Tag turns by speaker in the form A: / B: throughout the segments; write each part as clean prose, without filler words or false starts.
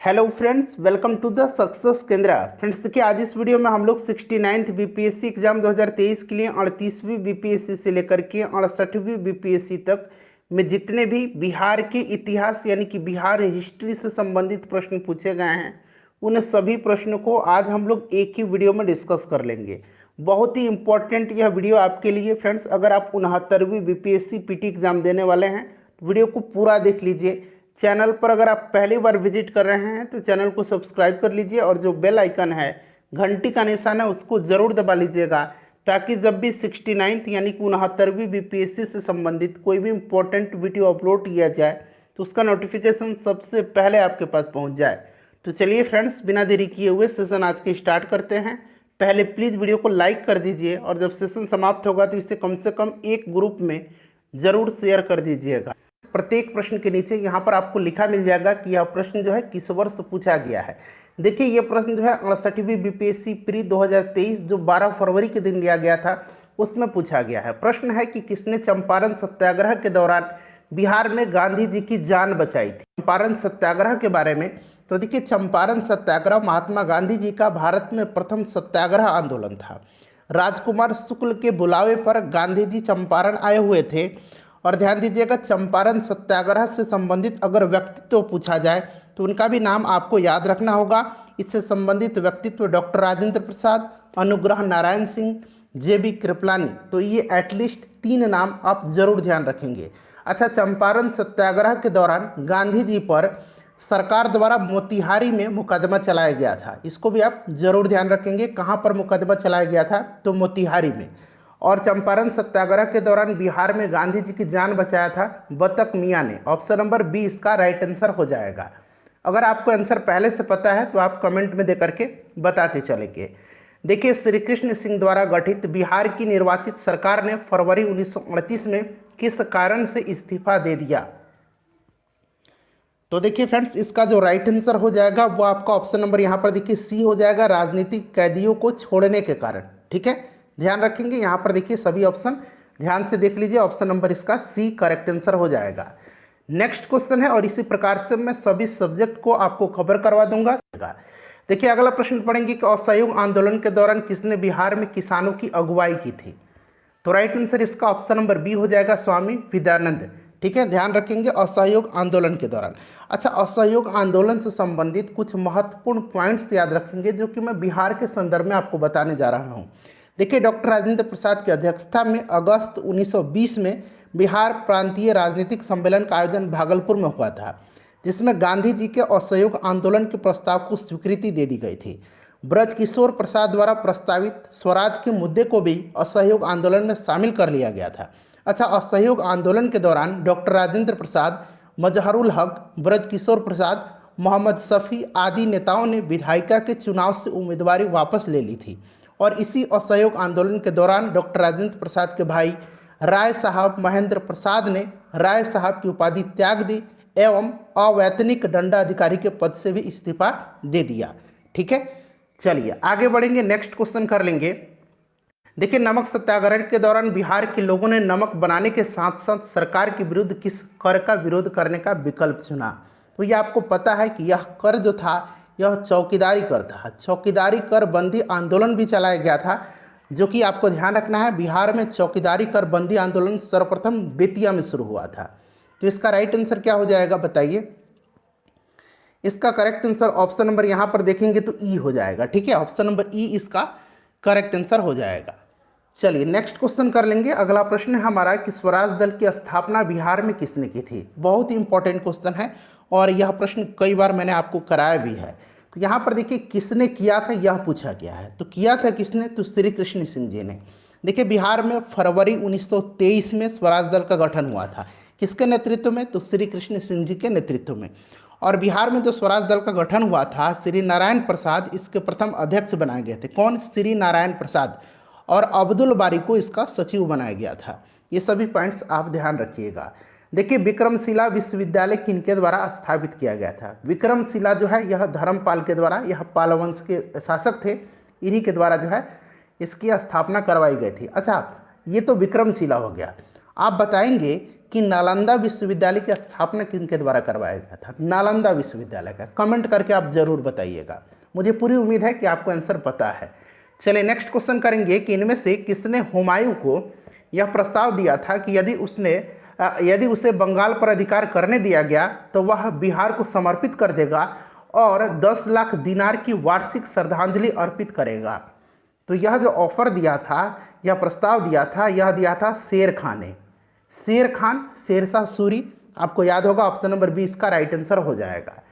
A: Hello friends, welcome to the success केंद्र। Friends देखिए, आज इस वीडियो में हम लोग 69th बीपीएससी एग्जाम 2023 के लिए 38वीं बीपीएससी से लेकर के 68वीं बीपीएससी तक में जितने भी बिहार के इतिहास यानी कि बिहार हिस्ट्री से संबंधित प्रश्न पूछे गए हैं, उन सभी प्रश्नों को आज हम लोग एक ही वीडियो में डिस्कस कर लेंगे। बहुत ही इंपॉर्टेंट यह वीडियो आपके लिए फ्रेंड्स। अगर आप 69वीं बीपीएससी पीटी एग्जाम देने वाले हैं, वीडियो को पूरा देख लीजिए। चैनल पर अगर आप पहली बार विजिट कर रहे हैं तो चैनल को सब्सक्राइब कर लीजिए और जो बेल आइकन है, घंटी का निशान है, उसको ज़रूर दबा लीजिएगा, ताकि जब भी 69th यानी कि 69वीं बीपीएससी से संबंधित कोई भी इम्पोर्टेंट वीडियो अपलोड किया जाए तो उसका नोटिफिकेशन सबसे पहले आपके पास पहुंच जाए। तो चलिए फ्रेंड्स, बिना देरी किए हुए सेशन आज के स्टार्ट करते हैं। पहले प्लीज़ वीडियो को लाइक कर दीजिए और जब सेशन समाप्त होगा तो इसे कम से कम एक ग्रुप में ज़रूर शेयर कर दीजिएगा। प्रत्येक प्रश्न के नीचे यहाँ पर आपको लिखा मिल जाएगा कि यह प्रश्न जो है किस वर्ष पूछा गया है। देखिए, यह प्रश्न जो है 68वीं बीपीएससी प्री 2023 जो 12 फरवरी के दिन लिया गया था उसमें पूछा गया है। प्रश्न है कि किसने चंपारण सत्याग्रह के दौरान बिहार में गांधी जी की जान बचाई थी। चंपारण सत्याग्रह के बारे में तो देखिए, चंपारण सत्याग्रह महात्मा गांधी जी का भारत में प्रथम सत्याग्रह आंदोलन था। राजकुमार शुक्ल के बुलावे पर गांधी जी चंपारण आए हुए थे। और ध्यान दीजिएगा, चंपारण सत्याग्रह से संबंधित अगर व्यक्तित्व पूछा जाए तो उनका भी नाम आपको याद रखना होगा। इससे संबंधित व्यक्तित्व डॉक्टर राजेंद्र प्रसाद, अनुग्रह नारायण सिंह, जेबी कृपलानी। तो ये एटलीस्ट 3 नाम आप जरूर ध्यान रखेंगे। अच्छा, चंपारण सत्याग्रह के दौरान गांधी जी पर सरकार द्वारा मोतिहारी में मुकदमा चलाया गया था। इसको भी आप जरूर ध्यान रखेंगे। कहाँ पर मुकदमा चलाया गया था? तो मोतिहारी में। और चंपारण सत्याग्रह के दौरान बिहार में गांधी जी की जान बचाया था बतक मियाँ ने। ऑप्शन नंबर बी इसका राइट आंसर हो जाएगा। अगर आपको आंसर पहले से पता है तो आप कमेंट में दे करके बताते चलेंगे। देखिए, श्री कृष्ण सिंह द्वारा गठित बिहार की निर्वाचित सरकार ने फरवरी 1938 में किस कारण से इस्तीफा दे दिया? तो देखिए फ्रेंड्स, इसका जो राइट आंसर हो जाएगा वो आपका ऑप्शन नंबर यहाँ पर देखिए सी हो जाएगा, राजनीतिक कैदियों को छोड़ने के कारण। ठीक है, ध्यान रखेंगे। यहाँ पर देखिए सभी ऑप्शन ध्यान से देख लीजिए, ऑप्शन नंबर इसका सी करेक्ट आंसर हो जाएगा। नेक्स्ट क्वेश्चन है और इसी प्रकार से मैं सभी सब्जेक्ट को आपको खबर करवा दूंगा। देखिए, अगला प्रश्न पढ़ेंगे कि असहयोग आंदोलन के दौरान किसने बिहार में किसानों की अगुवाई की थी? तो राइट आंसर इसका ऑप्शन नंबर बी हो जाएगा, स्वामी विद्यानंद। ठीक है, ध्यान रखेंगे असहयोग आंदोलन के दौरान। अच्छा, असहयोग आंदोलन से संबंधित कुछ महत्वपूर्ण पॉइंट्स याद रखेंगे जो कि मैं बिहार के संदर्भ में आपको बताने जा रहा हूँ। देखिए, डॉक्टर राजेंद्र प्रसाद की अध्यक्षता में अगस्त 1920 में बिहार प्रांतीय राजनीतिक सम्मेलन का आयोजन भागलपुर में हुआ था, जिसमें गांधी जी के असहयोग आंदोलन के प्रस्ताव को स्वीकृति दे दी गई थी। ब्रजकिशोर प्रसाद द्वारा प्रस्तावित स्वराज के मुद्दे को भी असहयोग आंदोलन में शामिल कर लिया गया था। अच्छा, असहयोग आंदोलन के दौरान डॉक्टर राजेंद्र प्रसाद, मजहरुल हक, ब्रजकिशोर प्रसाद, मोहम्मद शफी आदि नेताओं ने विधायिका के चुनाव से उम्मीदवारी वापस ले ली थी। और इसी असहयोग आंदोलन के दौरान डॉक्टर राजेंद्र प्रसाद के भाई राय साहब महेंद्र प्रसाद ने राय साहब की उपाधि त्याग दी एवं अवैतनिक दंडाधिकारी के पद से भी इस्तीफा दे दिया। ठीक है, चलिए आगे बढ़ेंगे, नेक्स्ट क्वेश्चन कर लेंगे। देखिए, नमक सत्याग्रह के दौरान बिहार के लोगों ने नमक बनाने के साथ साथ सरकार के विरुद्ध किस कर का विरोध करने का विकल्प चुना? तो ये आपको पता है कि यह कर जो था यह चौकीदारी कर था। चौकीदारी कर बंदी आंदोलन भी चलाया गया था, जो कि आपको ध्यान रखना है। बिहार में चौकीदारी कर बंदी आंदोलन सर्वप्रथम बेतिया में शुरू हुआ था। तो इसका राइट आंसर क्या हो जाएगा बताइए? इसका करेक्ट आंसर ऑप्शन नंबर यहाँ पर देखेंगे तो ई हो जाएगा। ठीक है, ऑप्शन नंबर ई इसका करेक्ट आंसर हो जाएगा। चलिए नेक्स्ट क्वेश्चन कर लेंगे। अगला प्रश्न है हमारा कि स्वराज दल की स्थापना बिहार में किसने की थी? बहुत ही इंपॉर्टेंट क्वेश्चन है और यह प्रश्न कई बार मैंने आपको कराया भी है। तो यहाँ पर देखिए किसने किया था यह पूछा गया है। तो किया था किसने? तो श्री कृष्ण सिंह जी ने। देखिए, बिहार में फरवरी 1923 में स्वराज दल का गठन हुआ था। किसके नेतृत्व में? तो श्री कृष्ण सिंह जी के नेतृत्व में। और बिहार में जो स्वराज दल का गठन हुआ था, श्री नारायण प्रसाद इसके प्रथम अध्यक्ष बनाए गए थे। कौन? श्री नारायण प्रसाद। और अब्दुल बारी को इसका सचिव बनाया गया था। ये सभी पॉइंट्स आप ध्यान रखिएगा। देखिए, विक्रमशिला विश्वविद्यालय किनके द्वारा स्थापित किया गया था? विक्रमशिला जो है यह धर्मपाल के द्वारा, यह पाल वंश के शासक थे, इन्हीं के द्वारा जो है इसकी स्थापना करवाई गई थी। अच्छा, ये तो विक्रमशिला हो गया। आप बताएंगे कि नालंदा विश्वविद्यालय की स्थापना किनके द्वारा करवाया गया था? नालंदा विश्वविद्यालय का। कमेंट करके आप जरूर बताइएगा, मुझे पूरी उम्मीद है कि आपको आंसर पता है। चलिए नेक्स्ट क्वेश्चन करेंगे कि इनमें से किसने हुमायूं को यह प्रस्ताव दिया था कि यदि उसे बंगाल पर अधिकार करने दिया गया तो वह बिहार को समर्पित कर देगा और 10 लाख दिनार की वार्षिक श्रद्धांजलि अर्पित करेगा। तो यह जो ऑफर दिया था, यह प्रस्ताव दिया था, यह दिया था शेर खान ने। शेर खान, शेरशाह सूरी, आपको याद होगा, ऑप्शन नंबर 20 का राइट आंसर हो जाएगा।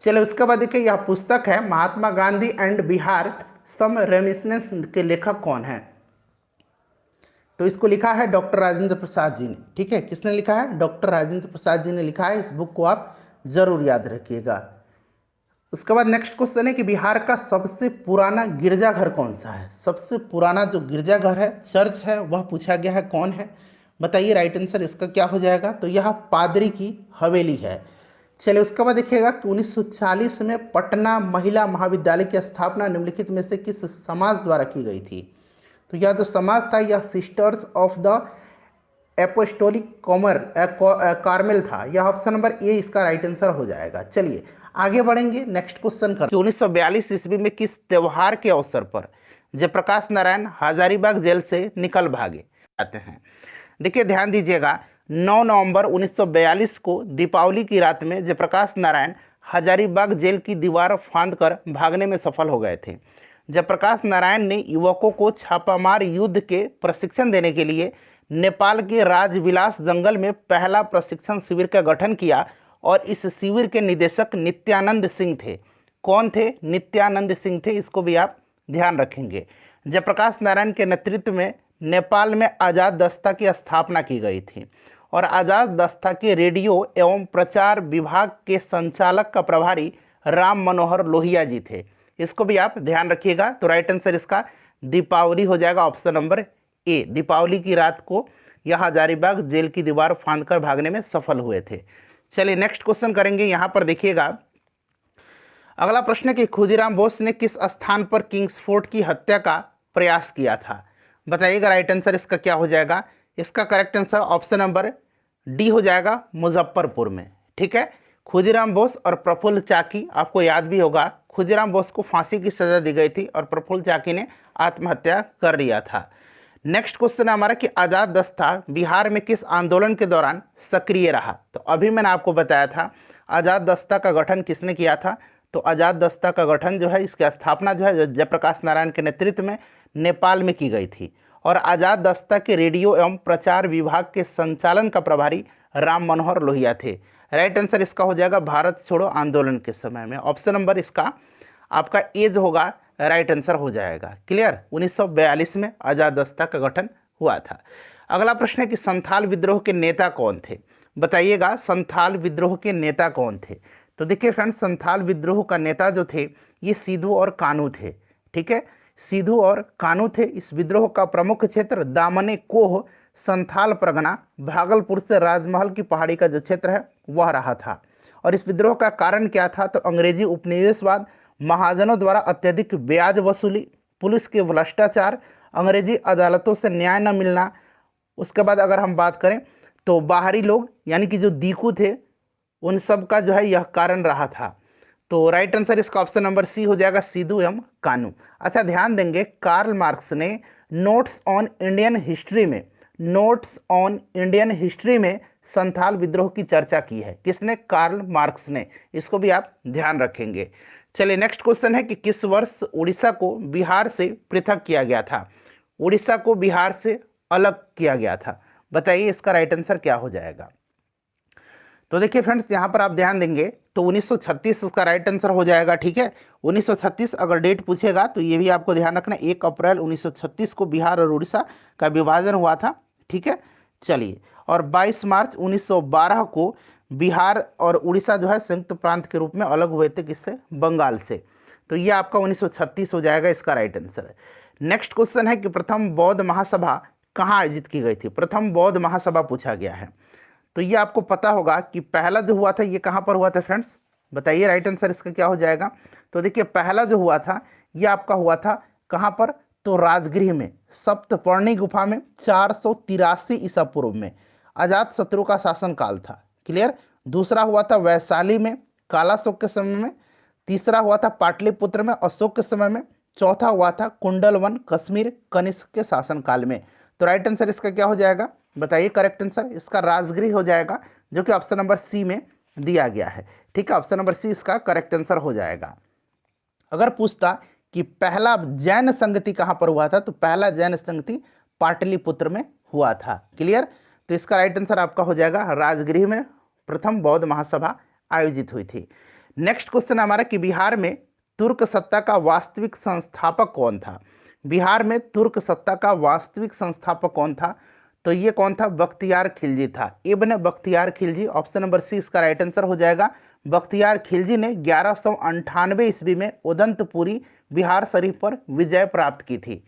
A: चलिए उसके बाद देखिए, यह पुस्तक है Mahatma Gandhi and Bihar some reminiscence के लेखक कौन है? तो इसको लिखा है डॉक्टर राजेंद्र प्रसाद जी ने। ठीक है, किसने लिखा है? डॉक्टर राजेंद्र प्रसाद जी ने लिखा है। इस बुक को आप जरूर याद रखिएगा। उसके बाद नेक्स्ट क्वेश्चन है कि बिहार का सबसे पुराना गिरजाघर कौन सा है? सबसे पुराना जो गिरजाघर है, चर्च है, वह पूछा गया है, कौन है? बताइए राइट आंसर इसका क्या हो जाएगा? तो यह पादरी की हवेली है। चलिए उसके बाद देखिएगा कि 1940 में पटना महिला महाविद्यालय की स्थापना निम्नलिखित में से किस समाज द्वारा की गई थी? तो यह जो समाज था यह sisters of the apostolic Carmel था। यह ऑप्शन नंबर ए इसका राइट आंसर हो जाएगा। चलिए आगे बढ़ेंगे, नेक्स्ट क्वेश्चन कर 1942 ईस्वी में किस त्योहार के अवसर पर जयप्रकाश नारायण हजारीबाग जेल से निकल भागे आते हैं? देखिए ध्यान दीजिएगा, 9 नवंबर 1942 को दीपावली की रात में जयप्रकाश नारायण हजारीबाग जेल की दीवार फांद कर भागने में सफल हो गए थे। जयप्रकाश नारायण ने युवकों को छापामार युद्ध के प्रशिक्षण देने के लिए नेपाल के राजविलास जंगल में पहला प्रशिक्षण शिविर का गठन किया और इस शिविर के निदेशक नित्यानंद सिंह थे। कौन थे? नित्यानंद सिंह थे। इसको भी आप ध्यान रखेंगे। जयप्रकाश नारायण के नेतृत्व में नेपाल में आज़ाद दस्ता की स्थापना की गई थी और आज़ाद दस्ता के रेडियो एवं प्रचार विभाग के संचालक का प्रभारी राम मनोहर लोहिया जी थे। इसको भी आप ध्यान रखिएगा। तो राइट आंसर इसका दीपावली हो जाएगा, ऑप्शन नंबर ए। दीपावली की रात को यह हजारीबाग जेल की दीवार फांदकर भागने में सफल हुए थे। चलिए नेक्स्ट क्वेश्चन करेंगे। यहाँ पर देखिएगा, अगला प्रश्न है कि खुदीराम बोस ने किस स्थान पर किंग्सफोर्ट की हत्या का प्रयास किया था? बताइएगा राइट आंसर इसका क्या हो जाएगा? इसका correct answer option number D हो जाएगा, मुजफ्फरपुर में। ठीक है, खुदीराम बोस और प्रफुल्ल चाकी, आपको याद भी होगा, खुदीराम बोस को फांसी की सजा दी गई थी और प्रफुल्ल चाकी ने आत्महत्या कर लिया था। नेक्स्ट क्वेश्चन है हमारा कि आज़ाद दस्ता बिहार में किस आंदोलन के दौरान सक्रिय रहा? तो अभी मैंने आपको बताया था आज़ाद दस्ता का गठन किसने किया था। तो आज़ाद दस्ता का गठन जो है, इसकी स्थापना जो है जयप्रकाश नारायण के नेतृत्व में नेपाल में की गई थी और आज़ाद दस्ता के रेडियो एवं प्रचार विभाग के संचालन का प्रभारी राम मनोहर लोहिया थे। राइट आंसर इसका हो जाएगा भारत छोड़ो आंदोलन के समय में। ऑप्शन नंबर इसका आपका एज होगा, राइट आंसर हो जाएगा। क्लियर, 1942 में आज़ाद दस्ता का गठन हुआ था। अगला प्रश्न है कि संथाल विद्रोह के नेता कौन थे? बताइएगा संथाल विद्रोह के नेता कौन थे? तो देखिए फ्रेंड्स, संथाल विद्रोह का नेता जो थे ये सिद्धू और कानू थे। ठीक है, सिद्धू और कानू थे। इस विद्रोह का प्रमुख क्षेत्र दामने कोह संथाल परगना भागलपुर से राजमहल की पहाड़ी का जो क्षेत्र है वह रहा था। और इस विद्रोह का कारण क्या था? तो अंग्रेजी उपनिवेशवाद, महाजनों द्वारा अत्यधिक ब्याज वसूली, पुलिस के भ्रष्टाचार, अंग्रेजी अदालतों से न्याय न मिलना। उसके बाद अगर हम बात करें तो बाहरी लोग यानी कि जो दीकू थे उन सब का जो है यह कारण रहा था। तो राइट आंसर इसका ऑप्शन नंबर सी हो जाएगा, सिद्धू एवं कानू। अच्छा ध्यान देंगे, कार्ल मार्क्स ने नोट्स ऑन इंडियन हिस्ट्री में संथाल विद्रोह की चर्चा की है। किसने? कार्ल मार्क्स ने। इसको भी आप ध्यान रखेंगे। चलिए नेक्स्ट क्वेश्चन है कि किस वर्ष उड़ीसा को बिहार से पृथक किया गया था? उड़ीसा को बिहार से अलग किया गया था। बताइए इसका राइट आंसर क्या हो जाएगा? तो देखिए फ्रेंड्स, यहाँ पर आप ध्यान देंगे तो 1936 उसका राइट आंसर हो जाएगा। ठीक है, 1936 अगर डेट पूछेगा तो ये भी आपको ध्यान रखना, 1 अप्रैल 1936 को बिहार और उड़ीसा का विभाजन हुआ था। ठीक है, चलिए, और 22 मार्च 1912 को बिहार और उड़ीसा जो है संयुक्त प्रांत के रूप में अलग हुए थे। किससे? बंगाल से। तो ये आपका 1936 हो जाएगा, इसका राइट आंसर। नेक्स्ट क्वेश्चन है कि प्रथम बौद्ध महासभा कहाँ आयोजित की गई थी? प्रथम बौद्ध महासभा पूछा गया है। तो ये आपको पता होगा कि पहला जो हुआ था ये कहाँ पर हुआ था फ्रेंड्स? बताइए राइट आंसर इसका क्या हो जाएगा? तो देखिए पहला जो हुआ था ये आपका हुआ था कहाँ पर? तो राजगृह में, सप्तपर्णी गुफा में 483 ईसा पूर्व में। अजात शत्रु का शासनकाल था। क्लियर। दूसरा हुआ था वैशाली में कालाशोक के समय में। तीसरा हुआ था पाटलिपुत्र में अशोक के समय में। चौथा हुआ था कुंडलवन कश्मीर कनिष्क के शासनकाल में। तो राइट आंसर इसका क्या हो जाएगा बताइए? करेक्ट आंसर इसका राजगृह हो जाएगा, जो कि ऑप्शन नंबर सी में दिया गया है। ठीक है, ऑप्शन नंबर सी इसका करेक्ट आंसर हो जाएगा। अगर पूछता कि पहला जैन संगति कहां पर हुआ था, तो पहला जैन संगति पाटलिपुत्र में हुआ था। क्लियर। तो इसका राइट आंसर आपका हो जाएगा राजगृह में प्रथम बौद्ध महासभा आयोजित हुई थी। नेक्स्ट क्वेश्चन हमारा कि बिहार में तुर्क सत्ता का वास्तविक संस्थापक कौन था? बिहार में तुर्क सत्ता का वास्तविक संस्थापक कौन था? तो ये कौन था? बख्तियार खिलजी था। Ibn Bakhtiyar Khilji, option number C इसका राइट आंसर हो जाएगा। बख्तियार खिलजी ने 1198 ईस्वी में उदंतपुरी बिहार शरीफ पर विजय प्राप्त की थी।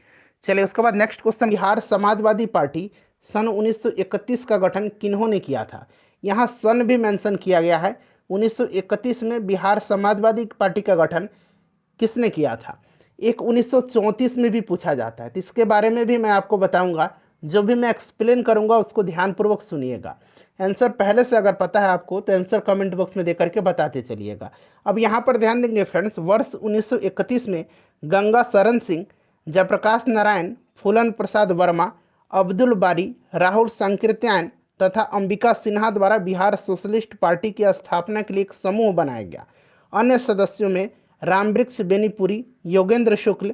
A: चलिए उसके बाद नेक्स्ट क्वेश्चन, बिहार समाजवादी पार्टी सन 1931 का गठन किन्होंने किया था? यहाँ सन भी मेंशन किया गया है। 1931 में बिहार समाजवादी पार्टी का गठन किसने किया था? एक 1934 में भी पूछा जाता है, तो इसके बारे में भी मैं आपको बताऊंगा। जो भी मैं एक्सप्लेन करूंगा उसको ध्यानपूर्वक सुनिएगा। आंसर पहले से अगर पता है आपको तो आंसर कमेंट बॉक्स में देकर के बताते चलिएगा। अब यहाँ पर ध्यान देंगे फ्रेंड्स, वर्ष 1931 में गंगा शरण सिंह, जयप्रकाश नारायण, फूलन प्रसाद वर्मा, अब्दुल बारी, राहुल संकीर्त्यायन तथा अंबिका सिन्हा द्वारा बिहार सोशलिस्ट पार्टी की स्थापना के लिए एक समूह बनाया गया। अन्य सदस्यों में रामवृक्ष बेनीपुरी, योगेंद्र शुक्ल,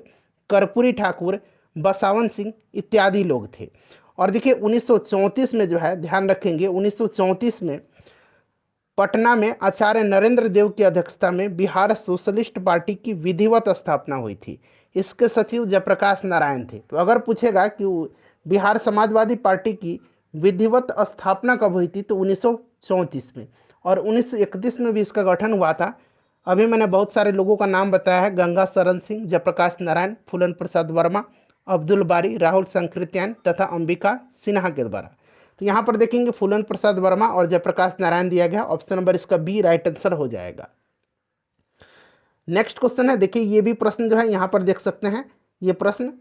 A: कर्पूरी ठाकुर, बसावन सिंह इत्यादि लोग थे। और देखिए 1934 में जो है, ध्यान रखेंगे 1934 में पटना में आचार्य नरेंद्र देव की अध्यक्षता में बिहार सोशलिस्ट पार्टी की विधिवत स्थापना हुई थी। इसके सचिव जयप्रकाश नारायण थे। तो अगर पूछेगा कि बिहार समाजवादी पार्टी की विधिवत स्थापना कब हुई थी, तो 1934 में। और 1931 में भी इसका गठन हुआ था। अभी मैंने बहुत सारे लोगों का नाम बताया है, गंगा शरण सिंह, जयप्रकाश नारायण, फूलन प्रसाद वर्मा, अब्दुल बारी, राहुल संकीर्त्यायन तथा अंबिका सिन्हा के द्वारा। तो यहाँ पर देखेंगे फूलन प्रसाद वर्मा और जयप्रकाश नारायण दिया गया। ऑप्शन नंबर इसका बी राइट आंसर हो जाएगा। नेक्स्ट क्वेश्चन है, देखिए ये भी प्रश्न जो है यहाँ पर देख सकते हैं। ये प्रश्न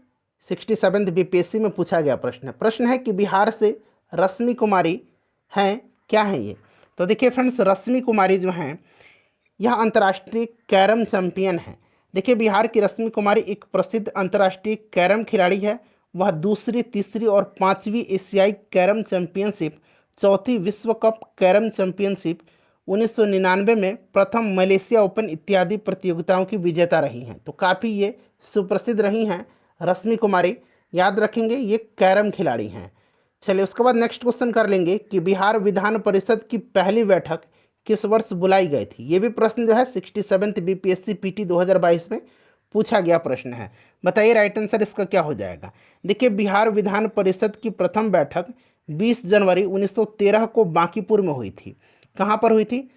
A: 67 बीपीएससी में पूछा गया प्रश्न है। प्रश्न है कि बिहार से रश्मि कुमारी हैं, क्या है ये? तो देखिए फ्रेंड्स, रश्मि कुमारी जो हैं यह अंतर्राष्ट्रीय कैरम चैंपियन है। देखिए बिहार की रश्मि कुमारी एक प्रसिद्ध अंतर्राष्ट्रीय कैरम खिलाड़ी है। वह दूसरी, तीसरी और पांचवी एशियाई कैरम चैंपियनशिप, चौथी विश्व कप कैरम चैंपियनशिप, 1999 में प्रथम मलेशिया ओपन इत्यादि प्रतियोगिताओं की विजेता रही हैं। तो काफ़ी ये सुप्रसिद्ध रही हैं रश्मि कुमारी, याद रखेंगे ये कैरम खिलाड़ी हैं। चलिए उसके बाद नेक्स्ट क्वेश्चन कर लेंगे कि बिहार विधान परिषद की पहली बैठक किस वर्ष बुलाई गई थी? ये भी प्रश्न जो है 67 बीपीएससी पीटी 2022 में पूछा गया प्रश्न है। बताइए राइट आंसर इसका क्या हो जाएगा? देखिए बिहार विधान परिषद की प्रथम बैठक 20 जनवरी 1913 को बांकीपुर में हुई थी। कहाँ पर हुई थी?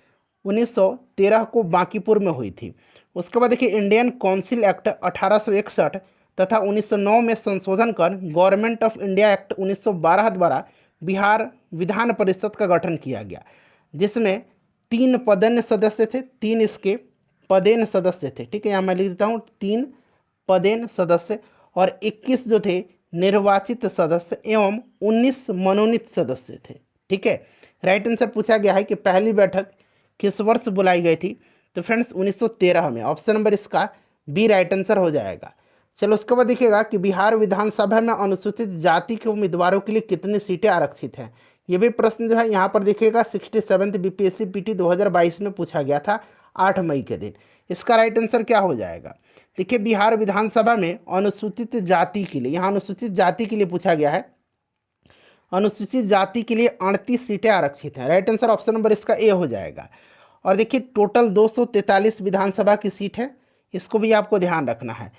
A: 1913 को बांकीपुर में हुई थी। उसके बाद देखिए इंडियन काउंसिल एक्ट 1861 तथा 1909 में संशोधन कर गवर्नमेंट ऑफ इंडिया एक्ट 1912 द्वारा बिहार विधान परिषद का गठन किया गया, जिसमें 3 पदेन सदस्य थे, 3 इसके पदेन सदस्य थे। ठीक है, यहाँ मैं लिख देता हूँ 3 पदेन सदस्य और 21 जो थे निर्वाचित सदस्य एवं 19 मनोनीत सदस्य थे। ठीक है, राइट आंसर पूछा गया है कि पहली बैठक किस वर्ष बुलाई गई थी? तो फ्रेंड्स 1913 में। ऑप्शन नंबर इसका बी राइट आंसर हो जाएगा। चलो उसके बाद देखिएगा कि बिहार विधानसभा में अनुसूचित जाति के उम्मीदवारों के लिए कितनी सीटें आरक्षित हैं? ये भी प्रश्न जो है यहाँ पर देखिएगा 67 बीपीएससी पीटी 2022 में पूछा गया था 8 मई के दिन। इसका राइट आंसर क्या हो जाएगा? देखिए बिहार विधानसभा में अनुसूचित जाति के लिए, यहाँ अनुसूचित जाति के लिए पूछा गया है, अनुसूचित जाति के लिए 38 सीटें आरक्षित हैं। राइट आंसर ऑप्शन नंबर इसका ए हो जाएगा। और देखिए टोटल 243 विधानसभा की सीट है, इसको भी आपको ध्यान रखना है।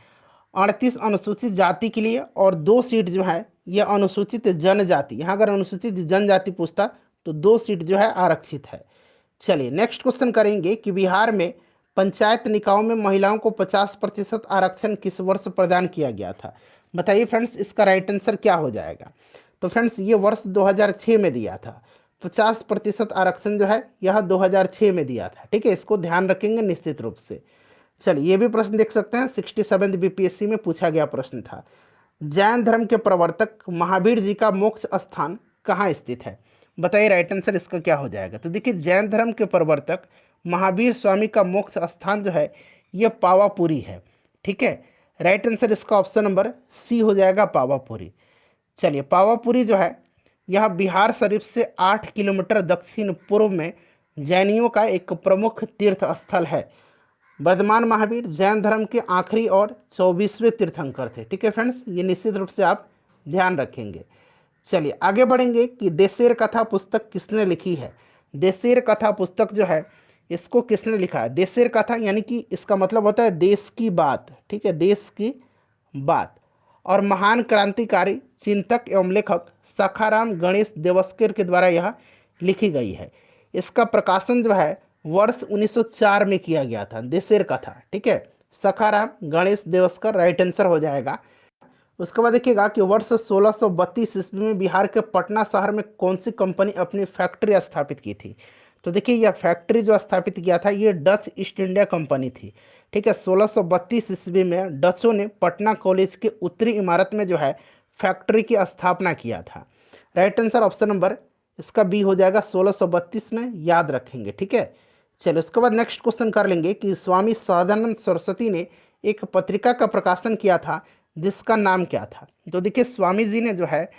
A: 38 अनुसूचित जाति के लिए और 2 सीट जो है ये अनुसूचित जनजाति। यहाँ अगर अनुसूचित जनजाति पूछता तो 2 सीट जो है आरक्षित है। चलिए नेक्स्ट क्वेश्चन करेंगे कि बिहार में पंचायत निकायों में महिलाओं को 50% आरक्षण किस वर्ष प्रदान किया गया था? बताइए फ्रेंड्स इसका राइट आंसर क्या हो जाएगा? तो फ्रेंड्स ये वर्ष 2006 में दिया था। 50% आरक्षण जो है यह 2006 में दिया था। ठीक है, इसको ध्यान रखेंगे निश्चित रूप से। चलिए ये भी प्रश्न देख सकते हैं, 67 बीपीएससी में पूछा गया प्रश्न था। जैन धर्म के प्रवर्तक महावीर जी का मोक्ष स्थान कहाँ स्थित है? बताइए राइट आंसर इसका क्या हो जाएगा। तो देखिए जैन धर्म के प्रवर्तक महावीर स्वामी का मोक्ष स्थान जो है ये पावापुरी है। ठीक है, राइट आंसर इसका ऑप्शन नंबर सी हो जाएगा, पावापुरी। चलिए पावापुरी जो है यह बिहार शरीफ से 8 किलोमीटर दक्षिण पूर्व में जैनियों का एक प्रमुख तीर्थ स्थल है। वर्धमान महावीर जैन धर्म के आखिरी और 24वें तीर्थंकर थे। ठीक है फ्रेंड्स, ये निश्चित रूप से आप ध्यान रखेंगे। चलिए आगे बढ़ेंगे कि देशेर कथा पुस्तक किसने लिखी है। देशेर कथा पुस्तक जो है इसको किसने लिखा है। देशेर कथा यानी कि इसका मतलब होता है देश की बात। ठीक है, देश की बात। और महान क्रांतिकारी चिंतक एवं लेखक सखाराम गणेश देवस्कर के द्वारा यह लिखी गई है। इसका प्रकाशन जो है वर्ष 1904 में किया गया था, देशेर कथा। ठीक है, सखाराम गणेश देवस्कर राइट आंसर हो जाएगा। उसके बाद देखिएगा कि वर्ष 1632 ईस्वी में बिहार के पटना शहर में कौन सी कंपनी अपनी फैक्ट्री स्थापित की थी। तो देखिए यह फैक्ट्री जो स्थापित किया था ये डच ईस्ट इंडिया कंपनी थी। ठीक है, 1632 ईस्वी में डचों ने पटना कॉलेज के उत्तरी इमारत में जो है फैक्ट्री की स्थापना किया था। राइट आंसर ऑप्शन नंबर इसका बी हो जाएगा, 1632 में, याद रखेंगे। ठीक है, चलो उसके बाद नेक्स्ट क्वेश्चन कर लेंगे कि स्वामी सदानंद सरस्वती ने एक पत्रिका का प्रकाशन किया था जिसका नाम क्या था। तो देखिए स्वामी जी ने जो है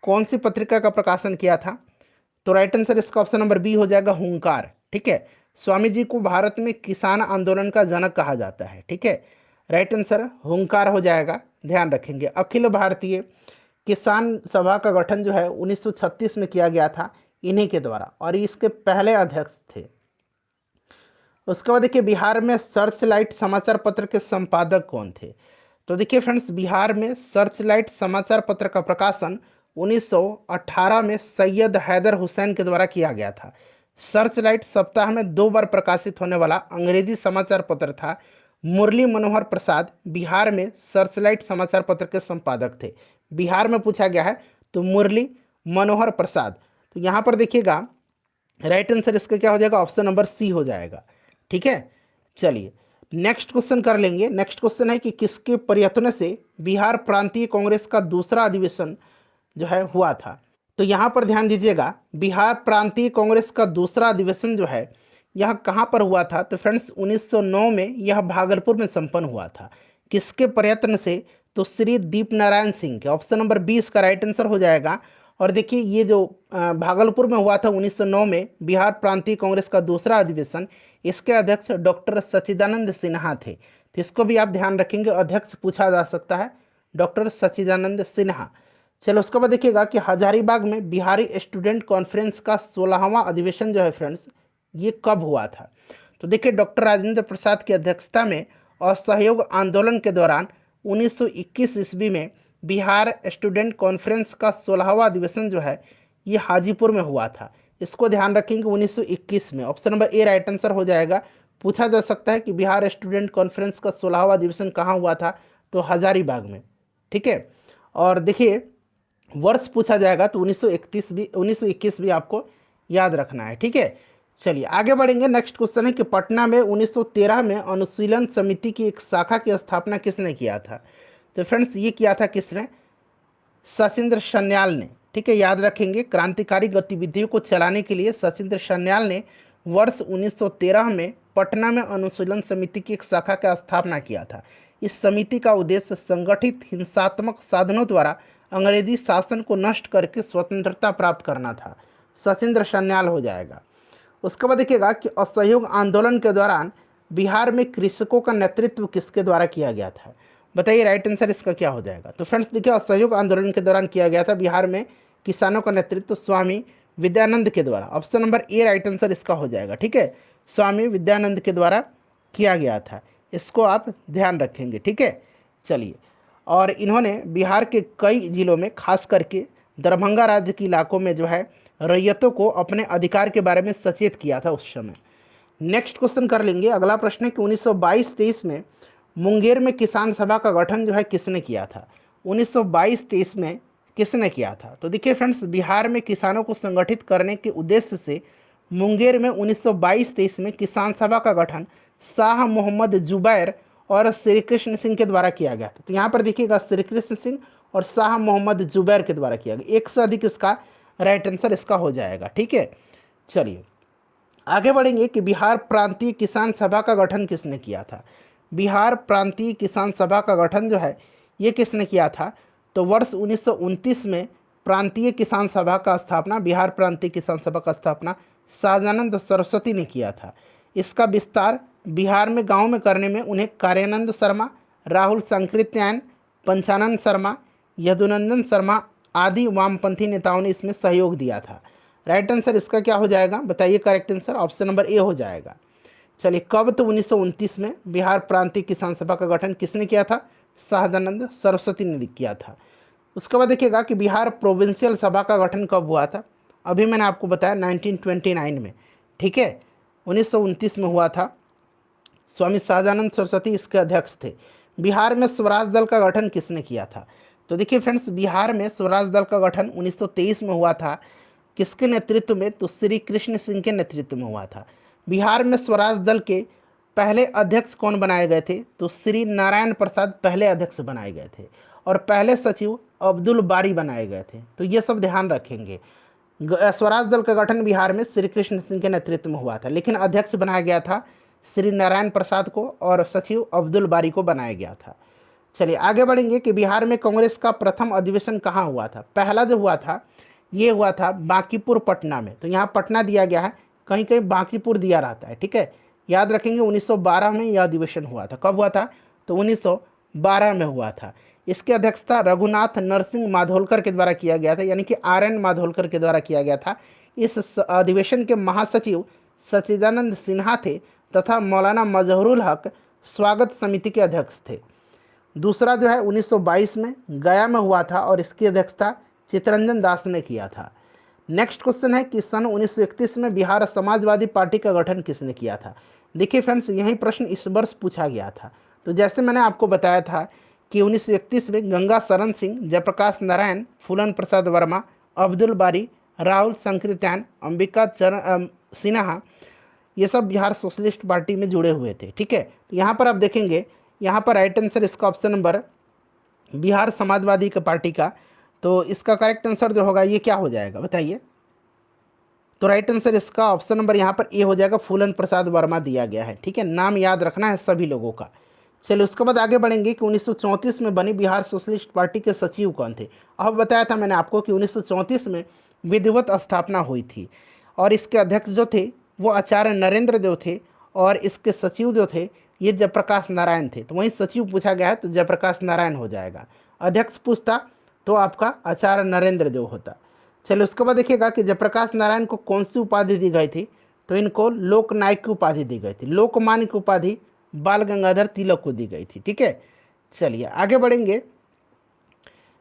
A: कौन सी पत्रिका का प्रकाशन किया था। तो राइट आंसर इसका ऑप्शन नंबर बी हो जाएगा, हुंकार। ठीक है, स्वामी जी को भारत में किसान आंदोलन का जनक कहा जाता है। ठीक है, राइट आंसर हुंकार हो जाएगा, ध्यान रखेंगे। अखिल भारतीय किसान सभा का गठन जो है 1936 में किया गया था इन्हीं के द्वारा, और इसके पहले अध्यक्ष थे। उसके बाद देखिए बिहार में सर्च लाइट समाचार पत्र के संपादक कौन थे। तो देखिए फ्रेंड्स बिहार में सर्च लाइट समाचार पत्र का प्रकाशन 1918 में सैयद हैदर हुसैन के द्वारा किया गया था। सर्च लाइट सप्ताह में 2 बार प्रकाशित होने वाला अंग्रेजी समाचार पत्र था। मुरली मनोहर प्रसाद बिहार में सर्च लाइट समाचार पत्र के संपादक थे। बिहार में पूछा गया है तो मुरली मनोहर प्रसाद। तो यहाँ पर देखिएगा राइट आंसर इसका क्या हो जाएगा, ऑप्शन नंबर सी हो जाएगा। ठीक है, चलिए नेक्स्ट क्वेश्चन कर लेंगे। नेक्स्ट क्वेश्चन है कि किसके प्रयत्न से बिहार प्रांतीय कांग्रेस का दूसरा अधिवेशन जो है हुआ था। तो यहाँ पर ध्यान दीजिएगा, बिहार प्रांतीय कांग्रेस का दूसरा अधिवेशन जो है यह कहाँ पर हुआ था। तो फ्रेंड्स 1909 में यह भागलपुर में संपन्न हुआ था। किसके प्रयत्न से, तो श्री दीप नारायण सिंह के। ऑप्शन नंबर 20 का राइट आंसर हो जाएगा। और देखिए ये जो भागलपुर में हुआ था 1909 में बिहार प्रांतीय कांग्रेस का दूसरा अधिवेशन, इसके अध्यक्ष डॉक्टर सच्चिदानंद सिन्हा थे। तो इसको भी आप ध्यान रखेंगे, अध्यक्ष पूछा जा सकता है, डॉक्टर सच्चिदानंद सिन्हा। चलो उसके बाद देखिएगा कि हजारीबाग में बिहारी स्टूडेंट कॉन्फ्रेंस का 16वां अधिवेशन जो है फ्रेंड्स ये कब हुआ था। तो देखिए डॉक्टर राजेंद्र प्रसाद की अध्यक्षता में असहयोग आंदोलन के दौरान 1921 ईस्वी में बिहार स्टूडेंट कॉन्फ्रेंस का 16वां अधिवेशन जो है ये हाजीपुर में हुआ था। इसको ध्यान रखेंगे 1921 में, option number A right answer हो जाएगा। पूछा जा सकता है कि बिहार स्टूडेंट कॉन्फ्रेंस का 16वां अधिवेशन कहाँ हुआ था, तो हजारीबाग में। ठीक है, और देखिए वर्ष पूछा जाएगा तो 1921 भी आपको याद रखना है। ठीक है, चलिए आगे बढ़ेंगे। नेक्स्ट क्वेश्चन है कि पटना में 1913 में अनुशीलन समिति की एक शाखा की स्थापना किसने किया था। तो फ्रेंड्स ये किया था किसने, सचिंद्र सन्याल ने। ठीक है, याद रखेंगे क्रांतिकारी गतिविधियों को चलाने के लिए सचिंद्र सन्याल ने वर्ष 1913 में पटना में अनुशीलन समिति की एक शाखा का स्थापना किया था। इस समिति का उद्देश्य संगठित हिंसात्मक साधनों द्वारा अंग्रेजी शासन को नष्ट करके स्वतंत्रता प्राप्त करना था। सचिंद्र सन्याल हो जाएगा। उसके बाद देखिएगा कि असहयोग आंदोलन के दौरान बिहार में कृषकों का नेतृत्व किसके द्वारा किया गया था। बताइए राइट आंसर इसका क्या हो जाएगा। तो फ्रेंड्स देखिए असहयोग आंदोलन के दौरान किया गया था बिहार में किसानों का नेतृत्व स्वामी विद्यानंद के द्वारा। Option number A right answer इसका हो जाएगा। ठीक है, स्वामी विद्यानंद के द्वारा किया गया था, इसको आप ध्यान रखेंगे। ठीक है, चलिए, और इन्होंने बिहार के कई जिलों में खास करके दरभंगा राज्य के इलाकों में जो है रैयतों को अपने अधिकार के बारे में सचेत किया था उस समय। नेक्स्ट क्वेश्चन कर लेंगे। अगला प्रश्न है कि 1922-23 में मुंगेर में किसान सभा का गठन जो है किसने किया था। 1922-23 में किसने किया था। तो देखिए फ्रेंड्स बिहार में किसानों को संगठित करने के उद्देश्य से मुंगेर में 1922-23 में किसान सभा का गठन शाह मोहम्मद जुबैर और श्री कृष्ण सिंह के द्वारा किया गया था। तो यहाँ पर देखिएगा श्री कृष्ण सिंह और शाह मोहम्मद जुबैर के द्वारा किया गया। एक से अधिक इसका राइट आंसर इसका हो जाएगा। ठीक है, चलिए आगे बढ़ेंगे कि बिहार प्रांतीय किसान सभा का गठन किसने किया था। बिहार प्रांतीय किसान सभा का गठन जो है ये किसने किया था, तो वर्ष 1929 में प्रांतीय किसान सभा का स्थापना, बिहार प्रांतीय किसान सभा का स्थापना सहजानंद सरस्वती ने किया था। इसका विस्तार बिहार में गांव में करने में उन्हें कार्यानंद शर्मा, राहुल संकृत्यायन, पंचानंद शर्मा, यदुनंदन शर्मा आदि वामपंथी नेताओं ने इसमें सहयोग दिया था। राइट आंसर इसका क्या हो जाएगा बताइए, correct answer option number A हो जाएगा। चलिए कब, तो 1929 में बिहार प्रांतीय किसान सभा का गठन किसने किया था, सहजानंद सरस्वती ने किया था। उसके बाद देखिएगा कि बिहार प्रोविंशियल सभा का गठन कब हुआ था, अभी मैंने आपको बताया 1929 में। ठीक है, 1929 में हुआ था, स्वामी सहजानंद सरस्वती इसके अध्यक्ष थे। बिहार में स्वराज दल का गठन किसने किया था, तो देखिए फ्रेंड्स बिहार में स्वराज दल का गठन 1923 में हुआ था। किसके नेतृत्व में, तो श्री कृष्ण सिंह के नेतृत्व में हुआ था। बिहार में स्वराज दल के पहले अध्यक्ष कौन बनाए गए थे, तो श्री नारायण प्रसाद पहले अध्यक्ष बनाए गए थे और पहले सचिव अब्दुल बारी बनाए गए थे। तो ये सब ध्यान रखेंगे। स्वराज दल का गठन बिहार में श्री कृष्ण सिंह के नेतृत्व में हुआ था, लेकिन अध्यक्ष बनाया गया था श्री नारायण प्रसाद को और सचिव अब्दुल बारी को बनाया गया था। चलिए आगे बढ़ेंगे कि बिहार में कांग्रेस का प्रथम अधिवेशन कहाँ हुआ था। पहला जो हुआ था ये हुआ था बांकीपुर पटना में। तो यहाँ पटना दिया गया है, कहीं कहीं बांकीपुर दिया रहता है। ठीक है, याद रखेंगे 1912 में यह अधिवेशन हुआ था। कब हुआ था, तो 1912 में हुआ था। इसकी अध्यक्षता रघुनाथ नरसिंह माधोलकर के द्वारा किया गया था, यानी कि RN माधोलकर के द्वारा किया गया था। इस अधिवेशन के महासचिव सच्चिदानंद सिन्हा थे तथा मौलाना मजहरुल हक स्वागत समिति के अध्यक्ष थे। दूसरा जो है 1922 में गया में हुआ था और इसकी अध्यक्षता चित्तरंजन दास ने किया था। नेक्स्ट क्वेश्चन है कि सन 1931 में बिहार समाजवादी पार्टी का गठन किसने किया था। देखिए फ्रेंड्स यही प्रश्न इस वर्ष पूछा गया था। तो जैसे मैंने आपको बताया था कि 1931 में गंगा शरण सिंह, जयप्रकाश नारायण, फूलन प्रसाद वर्मा, अब्दुल बारी, राहुल संकृत्यायन, अंबिका चरण सिन्हा, ये सब बिहार सोशलिस्ट पार्टी में जुड़े हुए थे। ठीक है, तो यहाँ पर आप देखेंगे, यहाँ पर राइट आंसर इसका ऑप्शन नंबर बिहार समाजवादी का पार्टी का, तो इसका करेक्ट आंसर जो होगा ये क्या हो जाएगा बताइए। तो राइट आंसर इसका ऑप्शन नंबर यहाँ पर ए हो जाएगा, फूलन प्रसाद वर्मा दिया गया है। ठीक है, नाम याद रखना है सभी लोगों का। चलिए उसके बाद आगे बढ़ेंगे कि 1934 में बनी बिहार सोशलिस्ट पार्टी के सचिव कौन थे। अब बताया था मैंने आपको कि 1934 में विधिवत स्थापना हुई थी और इसके अध्यक्ष जो थे वो आचार्य नरेंद्र देव थे और इसके सचिव जो थे ये जयप्रकाश नारायण थे। तो वहीं सचिव पूछा गया है तो जयप्रकाश नारायण हो जाएगा। अध्यक्ष पूछता तो आपका आचार्य नरेंद्र देव होता। चलिए उसके बाद देखिएगा कि जयप्रकाश नारायण को कौन सी उपाधि दी गई थी, तो इनको लोकनायक की उपाधि दी गई थी। लोकमान्य की उपाधि बाल गंगाधर तिलक को दी गई थी। ठीक है, चलिए आगे बढ़ेंगे।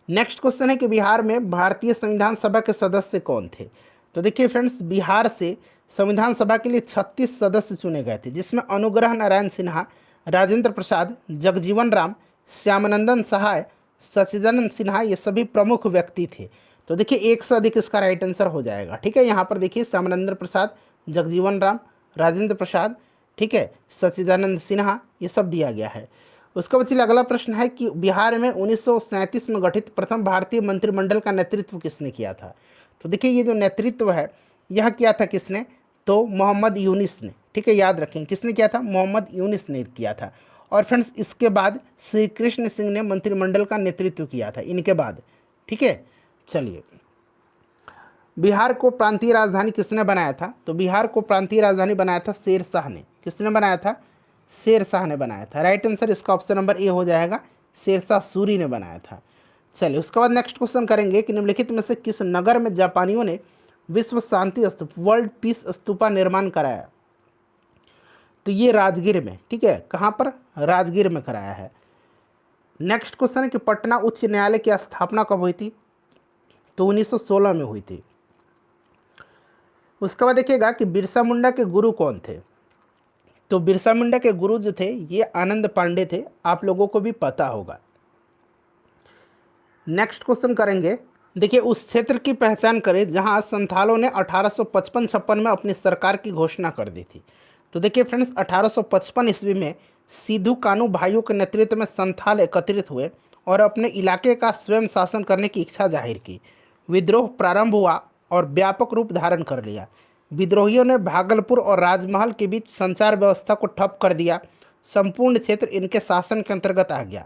A: नेक्स्ट क्वेश्चन है कि बिहार में भारतीय संविधान सभा के सदस्य कौन थे। तो देखिए फ्रेंड्स बिहार से संविधान सभा के लिए 36 सदस्य चुने गए थे, जिसमें अनुग्रह नारायण सिन्हा, राजेंद्र प्रसाद, जगजीवन राम, श्यामानंदन सहाय, सच्चिदानंद सिन्हा, ये सभी प्रमुख व्यक्ति थे। तो देखिए एक से अधिक इसका राइट आंसर हो जाएगा। ठीक है, यहाँ पर देखिए श्यामानंद प्रसाद, जगजीवन राम, राजेंद्र प्रसाद, ठीक है, सच्चिदानंद सिन्हा, ये सब दिया गया है। उसके बाद चलिए अगला प्रश्न है कि बिहार में 1937 में गठित प्रथम भारतीय मंत्रिमंडल का नेतृत्व किसने किया था। तो देखिए ये जो नेतृत्व है यह किया था किसने, तो मोहम्मद यूनिस ने। ठीक है, याद रखें किसने किया था, मोहम्मद यूनिस ने किया था। और फ्रेंड्स इसके बाद श्री कृष्ण सिंह ने मंत्रिमंडल का नेतृत्व किया था इनके बाद। ठीक है, चलिए बिहार को प्रांतीय राजधानी किसने बनाया था, तो बिहार को प्रांतीय राजधानी बनाया था शेर शाह ने। किसने बनाया था, शेर शाह ने बनाया था। राइट आंसर इसका ऑप्शन नंबर ए हो जाएगा, शेर शाह सूरी ने बनाया था। चलिए उसके बाद नेक्स्ट क्वेश्चन करेंगे कि निम्नलिखित में से किस नगर में जापानियों ने विश्व शांति स्तूप, वर्ल्ड पीस स्तूपा निर्माण कराया। तो ये राजगीर में। ठीक है, कहाँ पर, राजगीर में कराया है। नेक्स्ट क्वेश्चन है कि पटना उच्च न्यायालय की स्थापना कब हुई थी, तो 1916 में हुई थी। उसके बाद देखिएगा कि बिरसा मुंडा के गुरु कौन थे। तो बिरसा मुंडा के गुरु जो थे ये आनंद पांडे थे, आप लोगों को भी पता होगा। नेक्स्ट क्वेश्चन करेंगे, देखिए उस क्षेत्र की पहचान करें जहां संथालों ने 1855-56 में अपनी सरकार की घोषणा कर दी थी। तो देखिए फ्रेंड्स 1855 ईस्वी में सिद्धू कानू भाइयों के नेतृत्व में संथाल एकत्रित हुए और अपने इलाके का स्वयं शासन करने की इच्छा जाहिर की। विद्रोह प्रारंभ हुआ और व्यापक रूप धारण कर लिया। विद्रोहियों ने भागलपुर और राजमहल के बीच संचार व्यवस्था को ठप कर दिया। संपूर्ण क्षेत्र इनके शासन के अंतर्गत आ गया।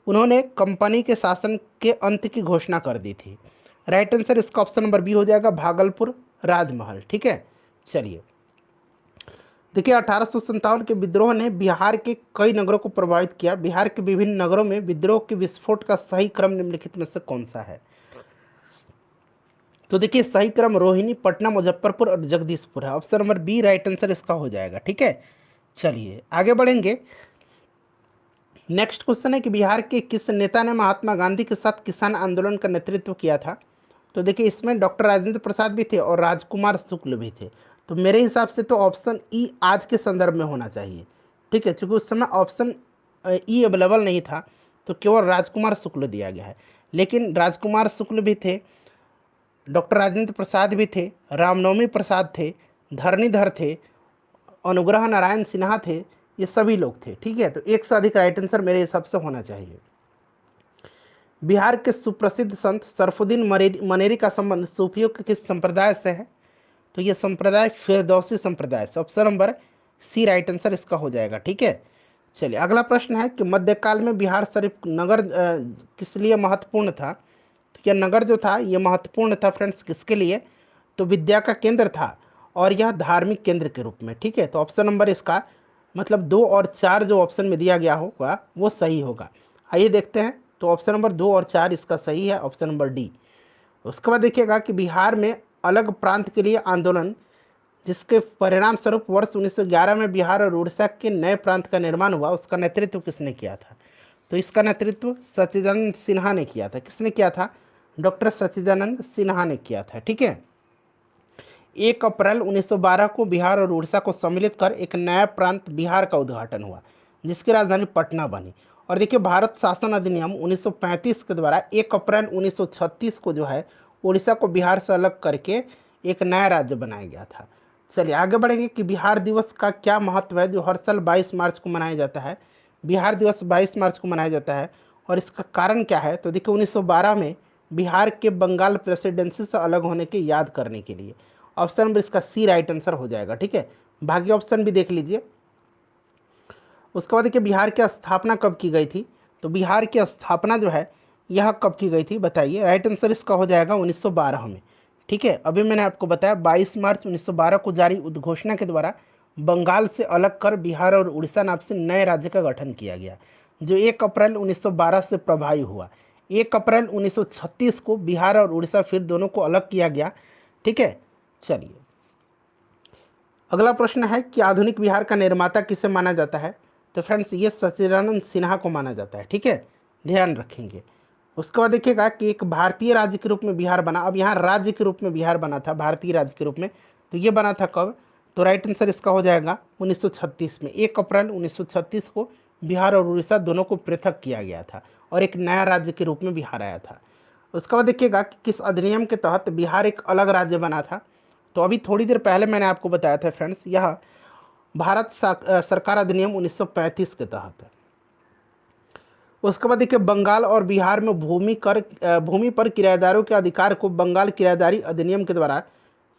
A: उन्होंने कंपनी के शासन के अंत की घोषणा कर दी थी। राइट आंसर इसका ऑप्शन नंबर बी हो जाएगा, भागलपुर राजमहल। ठीक है, चलिए देखिए 1857 के विद्रोह ने बिहार के कई नगरों को प्रभावित किया। बिहार के विभिन्न नगरों में विद्रोह के विस्फोट का सही क्रम निम्नलिखित में से कौन सा है? तो देखिए सही क्रम रोहिणी, पटना, मुजफ्फरपुर और जगदीशपुर है। Option number B right answer इसका हो जाएगा। ठीक है, चलिए आगे बढ़ेंगे। नेक्स्ट क्वेश्चन है कि बिहार के किस नेता ने महात्मा गांधी के साथ किसान आंदोलन का नेतृत्व किया था? तो देखिए इसमें डॉक्टर राजेंद्र प्रसाद भी थे और राजकुमार शुक्ल भी थे। तो मेरे हिसाब से तो ऑप्शन ई आज के संदर्भ में होना चाहिए। ठीक है, क्योंकि उस समय ऑप्शन ई अवेलेबल नहीं था, तो केवल राजकुमार शुक्ल दिया गया है। लेकिन राजकुमार शुक्ल भी थे, डॉक्टर राजेंद्र प्रसाद भी थे, रामनवमी प्रसाद थे, धरणीधर थे, अनुग्रह नारायण सिन्हा थे, ये सभी लोग थे। ठीक है, तो एक से अधिक राइट आंसर मेरे हिसाब से होना चाहिए। बिहार के सुप्रसिद्ध संत सरफुद्दीन मनेरी का संबंध सूफियों के किस संप्रदाय से है? तो ये संप्रदाय फिरदौसी संप्रदाय से। Option number C right answer इसका हो जाएगा। ठीक है, चलिए अगला प्रश्न है कि मध्यकाल में बिहार शरीफ नगर किस लिए महत्वपूर्ण था? तो यह नगर जो था ये महत्वपूर्ण था फ्रेंड्स किसके लिए? तो विद्या का केंद्र था और यह धार्मिक केंद्र के रूप में। ठीक है, तो ऑप्शन नंबर इसका मतलब 2 और 4 जो ऑप्शन में दिया गया होगा वो सही होगा। आइए देखते हैं। तो ऑप्शन नंबर 2 और 4 इसका सही है, ऑप्शन नंबर डी। उसके बाद देखिएगा कि बिहार में अलग प्रांत के लिए आंदोलन, जिसके परिणाम स्वरूप वर्ष 1911 में बिहार और उड़ीसा के नए प्रांत का निर्माण हुआ, उसका नेतृत्व किसने किया था? तो इसका नेतृत्व सच्चिदानंद सिन्हा ने किया था। किसने किया था? डॉक्टर सच्चिदानंद सिन्हा ने किया था। ठीक है, 1 अप्रैल 1912 को बिहार और उड़ीसा को सम्मिलित कर एक नया प्रांत बिहार का उद्घाटन हुआ, जिसकी राजधानी पटना बनी। और देखिए भारत शासन अधिनियम 1935 के द्वारा 1 अप्रैल 1936 को जो है उड़ीसा को बिहार से अलग करके एक नया राज्य बनाया गया था। चलिए आगे बढ़ेंगे कि बिहार दिवस का क्या महत्व है जो हर साल 22 मार्च को मनाया जाता है? बिहार दिवस 22 मार्च को मनाया जाता है और इसका कारण क्या है? तो देखिए 1912 में बिहार के बंगाल प्रेसिडेंसी से अलग होने की याद करने के लिए। ऑप्शन नंबर इसका सी राइट आंसर हो जाएगा। ठीक है, बाकी ऑप्शन भी देख लीजिए। उसके बाद देखिए बिहार की स्थापना कब की गई थी? तो बिहार की स्थापना जो है यह कब की गई थी बताइए? राइट आंसर इसका हो जाएगा 1912 में। ठीक है, अभी मैंने आपको बताया 22 मार्च 1912 को जारी उद्घोषणा के द्वारा बंगाल से अलग कर बिहार और उड़ीसा नाम से नए राज्य का गठन किया गया, जो 1 अप्रैल 1912 से प्रभावी हुआ। 1 अप्रैल 1936 को बिहार और उड़ीसा फिर दोनों को अलग किया गया। ठीक है, चलिए अगला प्रश्न है कि आधुनिक बिहार का निर्माता किसे माना जाता है? तो फ्रेंड्स ये सच्चिदानंद सिन्हा को माना जाता है। ठीक है, ध्यान रखेंगे। उसके बाद देखिएगा कि एक भारतीय राज्य के रूप में बिहार बना। अब यहाँ राज्य के रूप में बिहार बना था, भारतीय राज्य के रूप में। तो ये बना था कब? तो राइट आंसर इसका हो जाएगा 1936 में। 1 अप्रैल 1936 को बिहार और उड़ीसा दोनों को पृथक किया गया था और एक नया राज्य के रूप में बिहार आया था। उसके बाद देखिएगा कि किस अधिनियम के तहत बिहार एक अलग राज्य बना था? तो अभी थोड़ी देर पहले मैंने आपको बताया था फ्रेंड्स, यह भारत सरकार अधिनियम 1935 के तहत है। उसके बाद देखिए बंगाल और बिहार में भूमि पर किराएदारों के अधिकार को बंगाल किराएदारी अधिनियम के द्वारा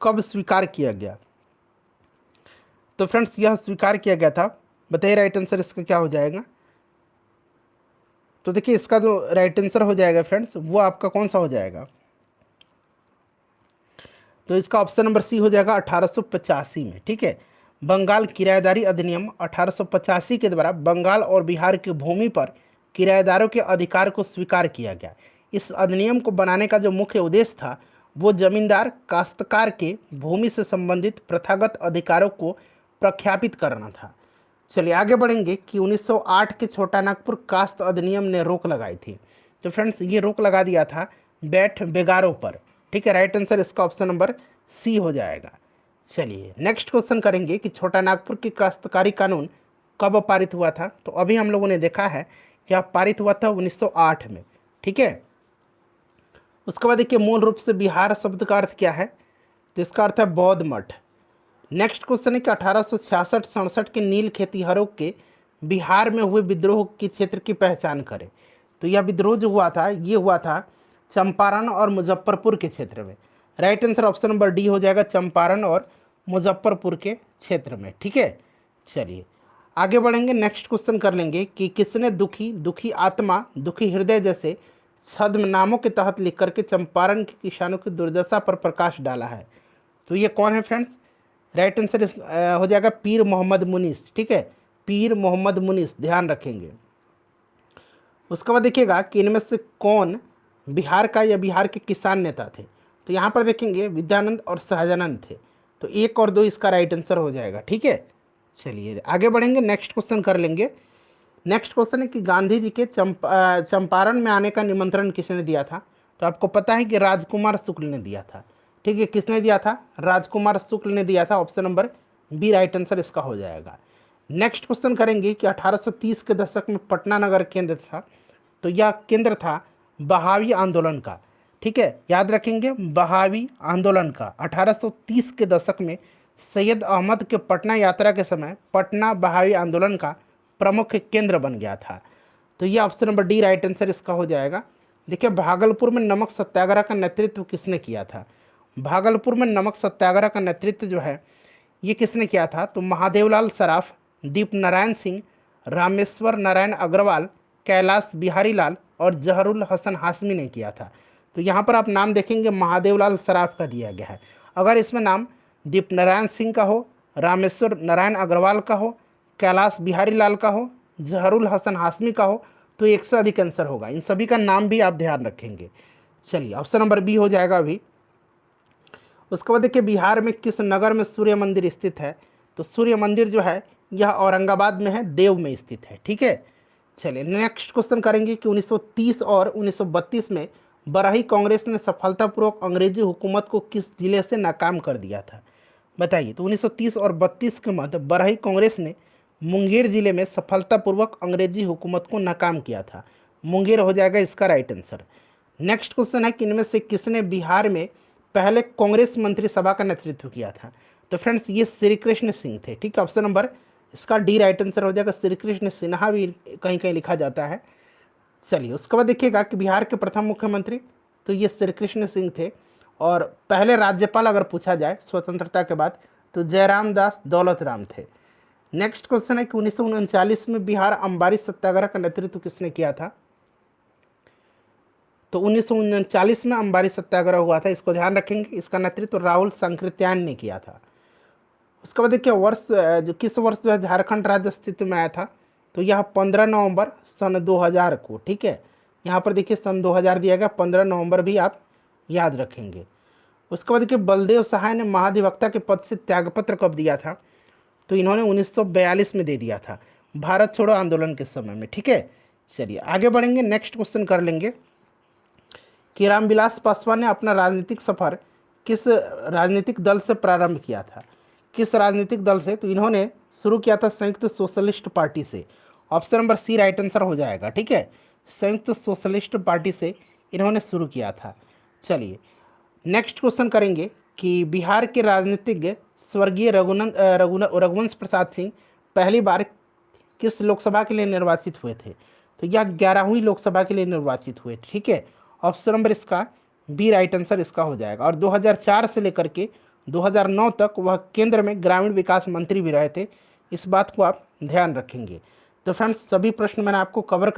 A: कब स्वीकार किया गया? तो फ्रेंड्स यह स्वीकार किया गया था, बताइए राइट आंसर इसका क्या हो जाएगा? तो देखिए इसका जो राइट आंसर हो जाएगा फ्रेंड्स वो आपका कौन सा हो जाएगा? तो इसका ऑप्शन नंबर सी हो जाएगा 1885 में। ठीक है, बंगाल किराएदारी अधिनियम 1885 के द्वारा बंगाल और बिहार की भूमि पर किराएदारों के अधिकार को स्वीकार किया गया। इस अधिनियम को बनाने का जो मुख्य उद्देश्य था वो जमींदार काश्तकार के भूमि से संबंधित प्रथागत अधिकारों को प्रख्यापित करना था। चलिए आगे बढ़ेंगे कि 1908 के छोटा नागपुर कास्त अधिनियम ने रोक लगाई थी। तो फ्रेंड्स ये रोक लगा दिया था बैठ बेगारों पर। ठीक है, राइट आंसर इसका ऑप्शन नंबर सी हो जाएगा। चलिए नेक्स्ट क्वेश्चन करेंगे कि छोटा नागपुर की काश्तकारी कानून कब पारित हुआ था? तो अभी हम लोगों ने देखा है कि यह पारित हुआ था 1908 में। ठीक है, उसके बाद देखिए मूल रूप से बिहार शब्द का अर्थ क्या है? तो इसका अर्थ है बौद्ध मठ। नेक्स्ट क्वेश्चन है कि 1866-67 के नील खेतीहरों के बिहार में हुए विद्रोह के क्षेत्र की पहचान करें। तो यह विद्रोह जो हुआ था ये हुआ था चंपारण और मुजफ्फरपुर के क्षेत्र में। Right answer option number D हो जाएगा, चंपारण और मुजफ्फरपुर के क्षेत्र में। ठीक है, चलिए आगे बढ़ेंगे। नेक्स्ट क्वेश्चन कर लेंगे कि किसने दुखी, दुखी आत्मा, दुखी हृदय जैसे छद्म नामों के तहत लिख करके चंपारण के किसानों की दुर्दशा पर प्रकाश डाला है। तो ये कौन है फ्रेंड्स? राइट आंसर हो जाएगा पीर मोहम्मद मुनीस। ठीक है, पीर मोहम्मद मुनीस, ध्यान रखेंगे। उसके बाद देखिएगा कि इनमें से कौन बिहार का या बिहार के किसान नेता थे। तो यहाँ पर देखेंगे विद्यानंद और सहजानंद थे। तो 1 और 2 इसका राइट आंसर हो जाएगा। ठीक है, चलिए आगे बढ़ेंगे, नेक्स्ट क्वेश्चन कर लेंगे। नेक्स्ट क्वेश्चन है कि गांधी जी के चंपारण में आने का निमंत्रण किसने दिया था? तो आपको पता है कि राजकुमार शुक्ल ने दिया था। ठीक है, किसने दिया था? राजकुमार शुक्ल ने दिया था। Option number B right answer इसका हो जाएगा। नेक्स्ट क्वेश्चन करेंगे कि 1830 के दशक में पटना नगर केंद्र था। तो यह केंद्र था बहावी आंदोलन का। ठीक है, याद रखेंगे, बहावी आंदोलन का 1830 के दशक में सैयद अहमद के पटना यात्रा के समय पटना बहावी आंदोलन का प्रमुख केंद्र बन गया था। तो ये option number D right answer इसका हो जाएगा। देखिए, भागलपुर में नमक सत्याग्रह का नेतृत्व किसने किया था? भागलपुर में नमक सत्याग्रह का नेतृत्व जो है ये किसने किया था? तो महादेवलाल सराफ, दीप नारायण सिंह, रामेश्वर नारायण अग्रवाल, कैलाश बिहारी लाल और जहरुल हसन हाशमी ने किया था। तो यहाँ पर आप नाम देखेंगे महादेवलाल सराफ का दिया गया है। अगर इसमें नाम दीप नारायण सिंह का हो, रामेश्वर नारायण अग्रवाल का हो, कैलाश बिहारी लाल का हो, जहरुल हसन हाशमी का हो, तो 1 से अधिक आंसर होगा। इन सभी का नाम भी आप ध्यान रखेंगे। चलिए ऑप्शन नंबर बी हो जाएगा अभी। उसके बाद देखिए, बिहार में किस नगर में सूर्य मंदिर स्थित है? तो सूर्य मंदिर जो है यह औरंगाबाद में है, देव में स्थित है। ठीक है, चलिए नेक्स्ट क्वेश्चन करेंगे कि 1930 और 1932 में बराही कांग्रेस ने सफलतापूर्वक अंग्रेजी हुकूमत को किस जिले से नाकाम कर दिया था? बताइए। तो 1930 और 32 के मध्य बराही कांग्रेस ने मुंगेर जिले में सफलतापूर्वक अंग्रेजी हुकूमत को नाकाम किया था। मुंगेर हो जाएगा इसका राइट आंसर। नेक्स्ट क्वेश्चन है कि इनमें से किसने बिहार में पहले कांग्रेस मंत्रिसभा का नेतृत्व किया था? तो फ्रेंड्स ये श्री कृष्ण सिंह थे। ठीक है, ऑप्शन नंबर इसका डी राइट आंसर हो जाएगा। श्री कृष्ण सिन्हा भी कहीं कहीं लिखा जाता है। चलिए उसके बाद देखिएगा कि बिहार के प्रथम मुख्यमंत्री तो ये श्री कृष्ण सिंह थे। और पहले राज्यपाल अगर पूछा जाए स्वतंत्रता के बाद तो जयराम दास दौलत राम थे। नेक्स्ट क्वेश्चन है कि 1939 में बिहार अम्बारी सत्याग्रह का नेतृत्व किसने किया था? तो 1939 में अम्बारी सत्याग्रह हुआ था, इसको ध्यान रखेंगे। इसका नेतृत्व राहुल सांकृत्यायन ने किया था। उसके बाद देखिए वर्ष जो किस वर्ष जो है झारखंड राज्य अस्तित्व में आया था? तो यह 15 नवंबर सन 2000 को। ठीक है, यहाँ पर देखिए सन 2000 दिया गया, 15 नवंबर भी आप याद रखेंगे। उसके बाद देखिए बलदेव सहाय ने महाधिवक्ता के पद से त्यागपत्र कब दिया था? तो इन्होंने 1942 में दे दिया था, भारत छोड़ो आंदोलन के समय में। ठीक है, चलिए आगे बढ़ेंगे, नेक्स्ट क्वेश्चन कर लेंगे कि रामविलास पासवान ने अपना राजनीतिक सफर किस राजनीतिक दल से प्रारंभ किया था? किस राजनीतिक दल से? तो इन्होंने शुरू किया था संयुक्त सोशलिस्ट पार्टी से। Option number C right answer हो जाएगा। ठीक है, संयुक्त सोशलिस्ट पार्टी से इन्होंने शुरू किया था। चलिए नेक्स्ट क्वेश्चन करेंगे कि बिहार के राजनीतिज्ञ स्वर्गीय रघुवंश प्रसाद सिंह पहली बार किस लोकसभा के लिए निर्वाचित हुए थे? तो यह 11वीं लोकसभा के लिए निर्वाचित हुए। ठीक है, ऑप्शन नंबर इसका बी राइट आंसर इसका हो जाएगा। और 2004 से लेकर के 2009 तक वह केंद्र में ग्रामीण विकास मंत्री भी रहे थे। इस बात को आप ध्यान रखेंगे। तो फ्रेंड्स सभी प्रश्न मैंने आपको कवर करा